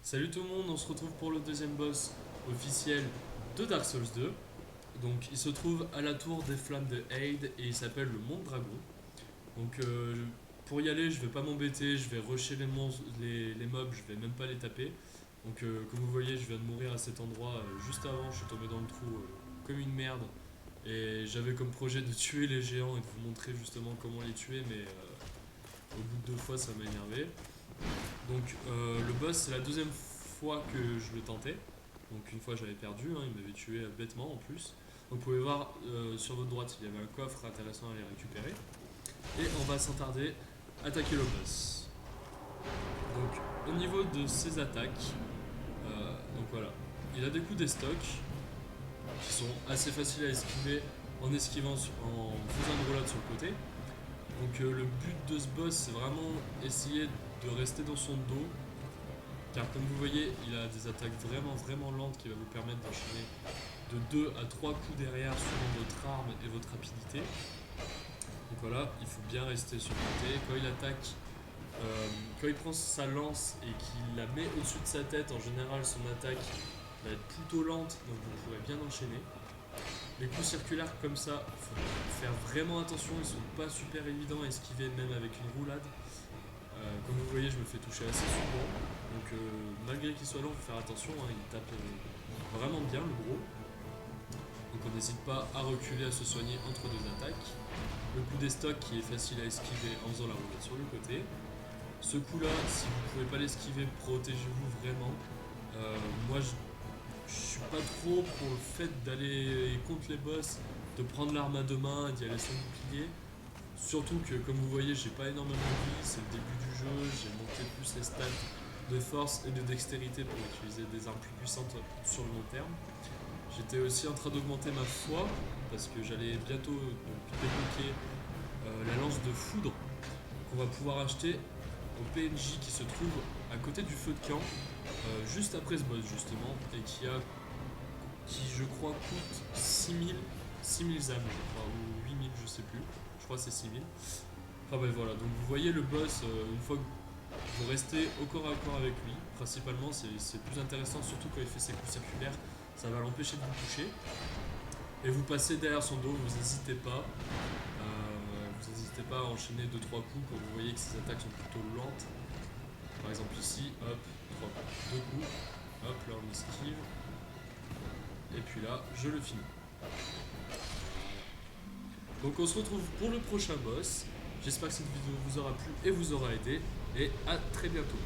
Salut tout le monde, on se retrouve pour le deuxième boss officiel de Dark Souls 2. Donc il se trouve à la tour des flammes de Hayd et il s'appelle le Mont Dragon. Donc pour y aller, je vais pas m'embêter, je vais rusher les mobs, je vais même pas les taper. Donc comme vous voyez, je viens de mourir à cet endroit juste avant, je suis tombé dans le trou comme une merde. Et j'avais comme projet de tuer les géants et de vous montrer justement comment les tuer, mais au bout de deux fois ça m'a énervé. Donc le boss, c'est la deuxième fois que je le tentais. Donc une fois j'avais perdu, hein, il m'avait tué bêtement en plus. Donc vous pouvez voir sur votre droite, il y avait un coffre intéressant à aller récupérer. Et on va sans tarder attaquer le boss. Donc au niveau de ses attaques, donc voilà, il a des coups des stocks qui sont assez faciles à esquiver en en faisant une roulade sur le côté. Donc le but de ce boss, c'est vraiment essayer de rester dans son dos. Car comme vous voyez, il a des attaques vraiment lentes qui va vous permettre d'enchaîner de 2 à 3 coups derrière suivant votre arme et votre rapidité. Donc voilà, il faut bien rester sur le côté. Quand il attaque, quand il prend sa lance et qu'il la met au-dessus de sa tête, en général son attaque va être plutôt lente, donc vous pourrez bien enchaîner. Les coups circulaires comme ça, il faut faire vraiment attention, ils sont pas super évidents à esquiver même avec une roulade. Comme vous voyez, je me fais toucher assez souvent. Donc malgré qu'il soit lent, il faut faire attention, hein, il tape vraiment bien le gros. Donc on n'hésite pas à reculer, à se soigner entre deux attaques. Le coup des stocks qui est facile à esquiver en faisant la roulade sur le côté. Ce coup là, si vous ne pouvez pas l'esquiver, protégez-vous vraiment. Moi je suis pas trop pour le fait d'aller contre les boss, de prendre l'arme à deux mains et d'y aller sans bouclier. Surtout que, comme vous voyez, j'ai pas énormément de vie, c'est le début du jeu, j'ai monté plus les stats de force et de dextérité pour utiliser des armes plus puissantes sur le long terme. J'étais aussi en train d'augmenter ma foi, parce que j'allais bientôt débloquer la lance de foudre qu'on va pouvoir acheter au PNJ qui se trouve à côté du feu de camp, juste après ce boss justement, et qui je crois coûte 6000 âmes, je crois, ou 8000, je sais plus. Je crois que c'est 6000. Enfin bref, voilà. Donc vous voyez le boss, une fois que vous restez au corps à corps avec lui, principalement c'est plus intéressant, surtout quand il fait ses coups circulaires, ça va l'empêcher de vous toucher. Et vous passez derrière son dos, vous n'hésitez pas à enchaîner deux trois coups quand vous voyez que ses attaques sont plutôt lentes. Par exemple ici, hop, 3 coups, 2 coups, hop, là on esquive, et puis là, je le finis. Donc on se retrouve pour le prochain boss. J'espère que cette vidéo vous aura plu et vous aura aidé. Et à très bientôt.